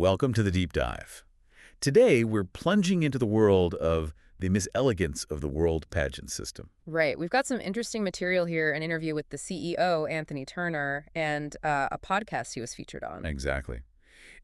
welcome to the Deep Dive. Today, we're plunging into the world of the Miss Elegance of the world pageant system. Right. We've got some interesting material here, an interview with the CEO, Anthony Turner, and a podcast he was featured on. Exactly.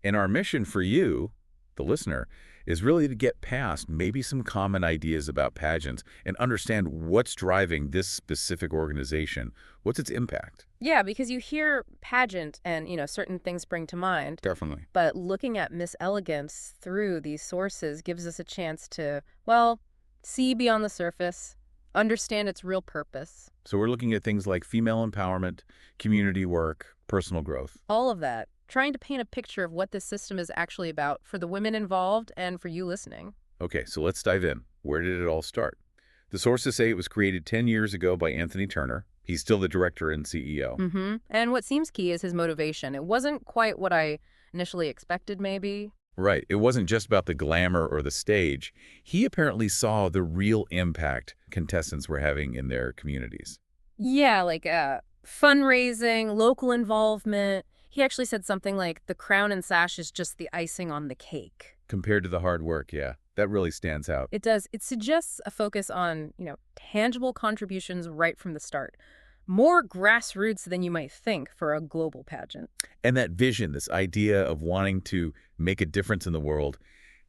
And our mission for you, the listener, is really to get past maybe some common ideas about pageants and understand what's driving this specific organization. What's its impact? Yeah, because you hear pageant and, certain things spring to mind. Definitely. But looking at Miss Elegance through these sources gives us a chance to, well, see beyond the surface, understand its real purpose. So we're looking at things like female empowerment, community work, personal growth. All of that. Trying to paint a picture of what this system is actually about for the women involved and for you listening. Okay, so let's dive in. Where did it all start? The sources say it was created 10 years ago by Anthony Turner. He's still the director and CEO. Mm-hmm. And what seems key is his motivation. It wasn't quite what I initially expected, maybe. Right. It wasn't just about the glamour or the stage. He apparently saw the real impact contestants were having in their communities. Yeah, like fundraising, local involvement. He actually said something like, the crown and sash is just the icing on the cake. Compared to the hard work, yeah, that really stands out. It does. It suggests a focus on, tangible contributions right from the start. More grassroots than you might think for a global pageant. And that vision, this idea of wanting to make a difference in the world,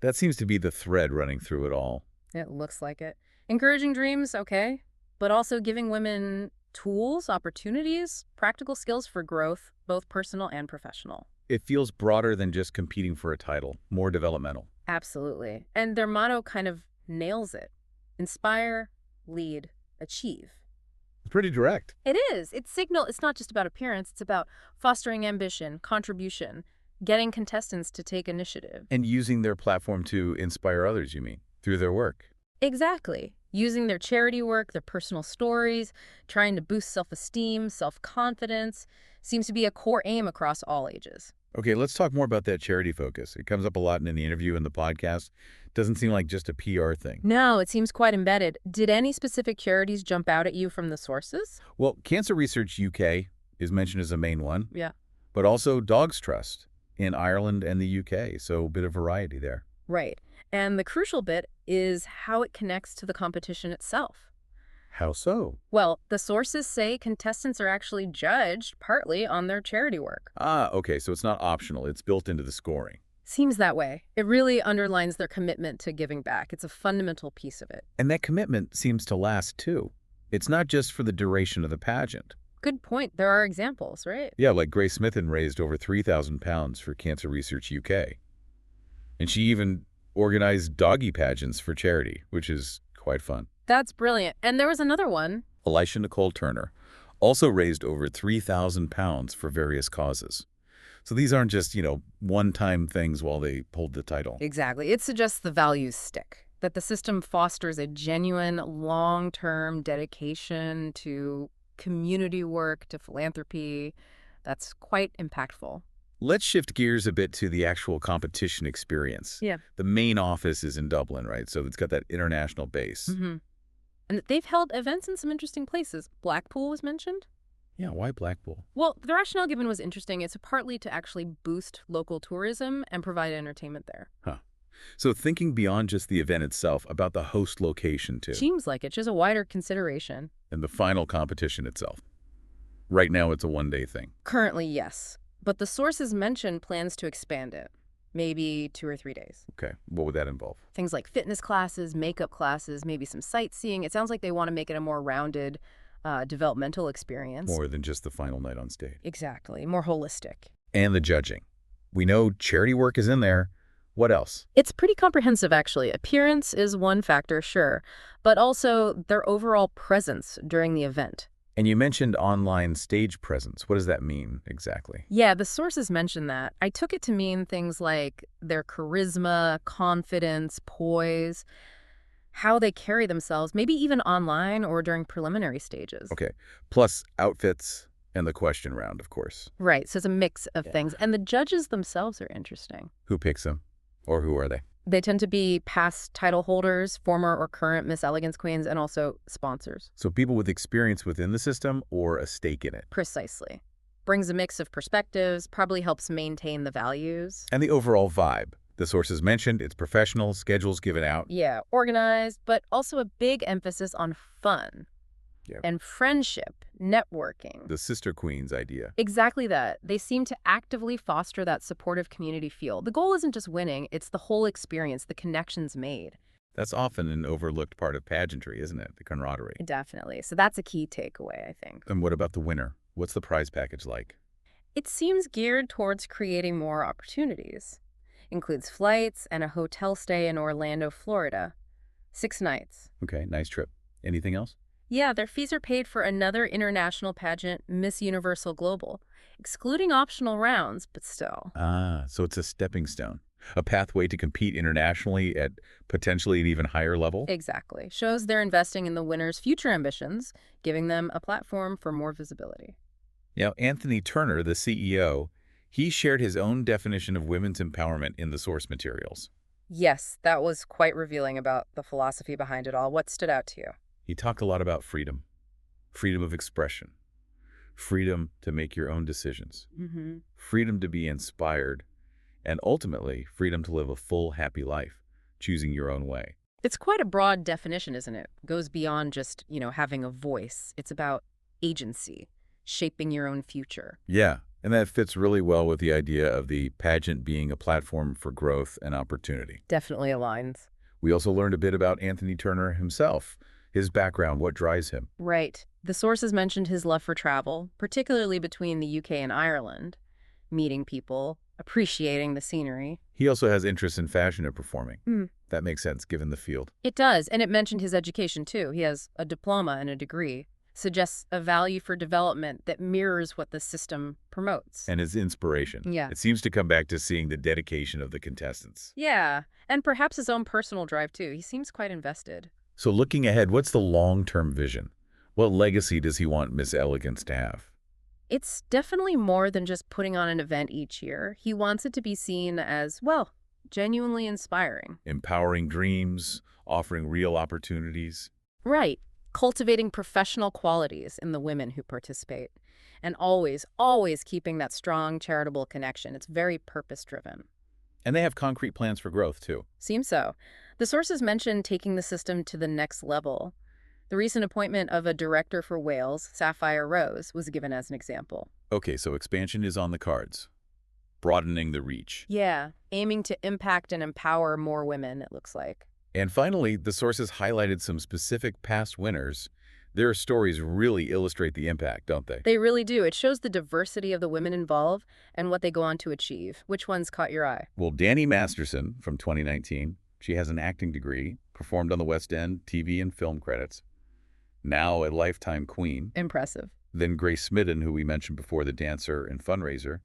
that seems to be the thread running through it all. It looks like it. Encouraging dreams, okay, but also giving women tools, opportunities, practical skills for growth, both personal and professional. It feels broader than just competing for a title, more developmental. Absolutely. And their motto kind of nails it. Inspire, lead, achieve. It's pretty direct. It is. It's not just about appearance. It's about fostering ambition, contribution, getting contestants to take initiative. And using their platform to inspire others, you mean, through their work. Exactly. Using their charity work, their personal stories, trying to boost self-esteem, self-confidence, seems to be a core aim across all ages. Okay, let's talk more about that charity focus. It comes up a lot in the interview and the podcast. Doesn't seem like just a PR thing. No, it seems quite embedded. Did any specific charities jump out at you from the sources? Well, Cancer Research UK is mentioned as a main one. Yeah. But also Dogs Trust in Ireland and the UK, so a bit of variety there. Right. And the crucial bit is how it connects to the competition itself. How so? Well, the sources say contestants are actually judged partly on their charity work. Ah, okay, so it's not optional. It's built into the scoring. Seems that way. It really underlines their commitment to giving back. It's a fundamental piece of it. And that commitment seems to last, too. It's not just for the duration of the pageant. Good point. There are examples, right? Yeah, like Grace Smithen raised over £3,000 for Cancer Research UK. And she even organized doggy pageants for charity, which is quite fun. That's brilliant. And there was another one. Elisha Nicole Turner also raised over £3,000 for various causes. So these aren't just, one-time things while they hold the title. Exactly. It suggests the values stick, that the system fosters a genuine, long-term dedication to community work, to philanthropy. That's quite impactful. Let's shift gears a bit to the actual competition experience. Yeah. The main office is in Dublin, right? So it's got that international base. Mm-hmm. And they've held events in some interesting places. Blackpool was mentioned. Yeah, why Blackpool? Well, the rationale given was interesting. It's partly to actually boost local tourism and provide entertainment there. Huh. So thinking beyond just the event itself, about the host location, too. Seems like it's just a wider consideration. And the final competition itself. Right now, it's a one-day thing. Currently, yes. But the sources mention plans to expand it. Maybe 2 or 3 days. Okay. What would that involve? Things like fitness classes, makeup classes, maybe some sightseeing. It sounds like they want to make it a more rounded developmental experience. More than just the final night on stage. Exactly. More holistic. And the judging. We know charity work is in there. What else? It's pretty comprehensive, actually. Appearance is one factor, sure, but also their overall presence during the event. And you mentioned online stage presence. What does that mean exactly? Yeah, the sources mentioned that. I took it to mean things like their charisma, confidence, poise, how they carry themselves, maybe even online or during preliminary stages. Okay. Plus outfits and the question round, of course. Right, so it's a mix of things. And the judges themselves are interesting. Who picks them? Or who are they? They tend to be past title holders, former or current Miss Elegance queens, and also sponsors. So people with experience within the system or a stake in it. Precisely. Brings a mix of perspectives, probably helps maintain the values. And the overall vibe. The sources mentioned, it's professional, schedules given out. Yeah, organized, but also a big emphasis on fun Yeah. and friendship, networking. The sister queens idea. Exactly that. They seem to actively foster that supportive community feel. The goal isn't just winning, it's the whole experience, the connections made. That's often an overlooked part of pageantry, isn't it? The camaraderie. Definitely. So that's a key takeaway, I think. And what about the winner? What's the prize package like? It seems geared towards creating more opportunities. Includes flights and a hotel stay in Orlando, Florida. 6 nights. Okay, nice trip. Anything else? Yeah, their fees are paid for another international pageant, Miss Universal Global, excluding optional rounds, but still. Ah, so it's a stepping stone. A pathway to compete internationally at potentially an even higher level? Exactly. Shows they're investing in the winner's future ambitions, giving them a platform for more visibility. Now, Anthony Turner, the CEO, he shared his own definition of women's empowerment in the source materials. Yes, that was quite revealing about the philosophy behind it all. What stood out to you? He talked a lot about freedom, freedom of expression, freedom to make your own decisions, freedom to be inspired, and ultimately, freedom to live a full, happy life, choosing your own way. It's quite a broad definition, isn't it? It goes beyond just, having a voice. It's about agency, shaping your own future. Yeah, and that fits really well with the idea of the pageant being a platform for growth and opportunity. Definitely aligns. We also learned a bit about Anthony Turner himself, his background, what drives him. Right. The sources mentioned his love for travel, particularly between the UK and Ireland, meeting people, appreciating the scenery. He also has interest in fashion and performing. Mm. That makes sense, given the field. It does, and it mentioned his education, too. He has a diploma and a degree. Suggests a value for development that mirrors what the system promotes. And his inspiration. Yeah. It seems to come back to seeing the dedication of the contestants. Yeah, and perhaps his own personal drive, too. He seems quite invested. So looking ahead, what's the long-term vision? What legacy does he want Miss Elegance to have? It's definitely more than just putting on an event each year. He wants it to be seen as, well, genuinely inspiring. Empowering dreams, offering real opportunities. Right. Cultivating professional qualities in the women who participate. And always, always keeping that strong charitable connection. It's very purpose-driven. And they have concrete plans for growth, too. Seems so. The sources mentioned taking the system to the next level. The recent appointment of a director for Wales, Sapphire Rose, was given as an example. Okay, so expansion is on the cards. Broadening the reach. Yeah, aiming to impact and empower more women, it looks like. And finally, the sources highlighted some specific past winners. Their stories really illustrate the impact, don't they? They really do. It shows the diversity of the women involved and what they go on to achieve. Which ones caught your eye? Well, Dani Masterson from 2019, she has an acting degree, performed on the West End, TV and film credits. Now a lifetime queen. Impressive. Then Grace Smidden, who we mentioned before, the dancer and fundraiser.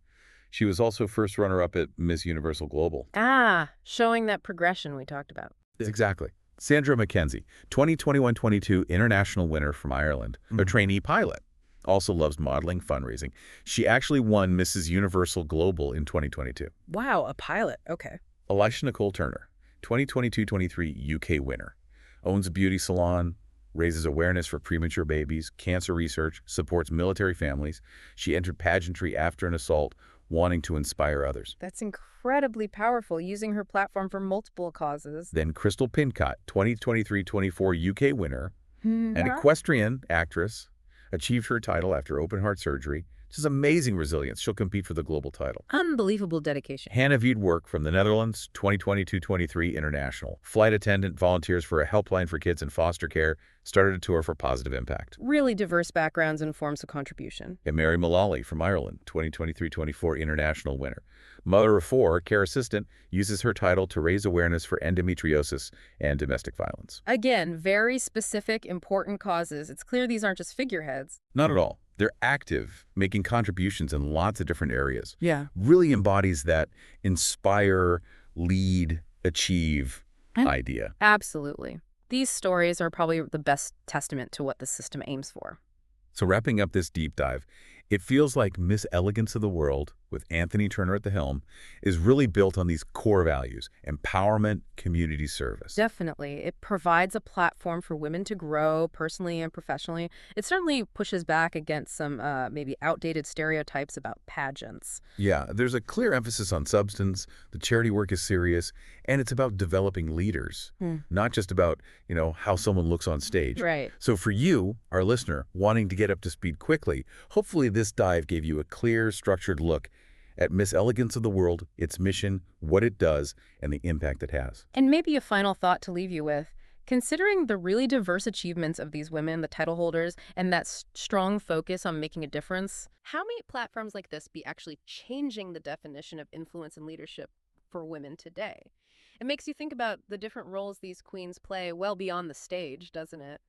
She was also first runner-up at Miss Universal Global. Ah, showing that progression we talked about. Exactly. Sandra McKenzie, 2021-22 international winner from Ireland, a trainee pilot. Also loves modeling, fundraising. She actually won Mrs. Universal Global in 2022. Wow, a pilot. Okay. Elisha Nicole Turner, 2022-23 UK winner. Owns a beauty salon, raises awareness for premature babies, cancer research, supports military families. She entered pageantry after an assault, wanting to inspire others. That's incredibly powerful, using her platform for multiple causes. Then Crystal Pincott, 2023-24 UK winner, an equestrian actress, achieved her title after open-heart surgery. Just amazing resilience. She'll compete for the global title. Unbelievable dedication. Hannah Wiedwork from the Netherlands, 2022-23 international. Flight attendant, volunteers for a helpline for kids in foster care, started a tour for positive impact. Really diverse backgrounds and forms of contribution. And Mary Mullally from Ireland, 2023-24 international winner. Mother of 4, care assistant, uses her title to raise awareness for endometriosis and domestic violence. Again, very specific, important causes. It's clear these aren't just figureheads. Not at all. They're active, making contributions in lots of different areas. Yeah. Really embodies that inspire, lead, achieve idea. Absolutely. These stories are probably the best testament to what the system aims for. So wrapping up this deep dive, it feels like Miss Elegance of the world, with Anthony Turner at the helm, is really built on these core values: empowerment, community service. Definitely. It provides a platform for women to grow personally and professionally. It certainly pushes back against some maybe outdated stereotypes about pageants. Yeah, there's a clear emphasis on substance, the charity work is serious, and it's about developing leaders, Hmm. not just about, how someone looks on stage. Right. So for you, our listener, wanting to get up to speed quickly, hopefully this dive gave you a clear, structured look at Miss Elegance of the World, its mission, what it does, and the impact it has. And maybe a final thought to leave you with. Considering the really diverse achievements of these women, the title holders, and that strong focus on making a difference, how might platforms like this be actually changing the definition of influence and leadership for women today? It makes you think about the different roles these queens play well beyond the stage, doesn't it?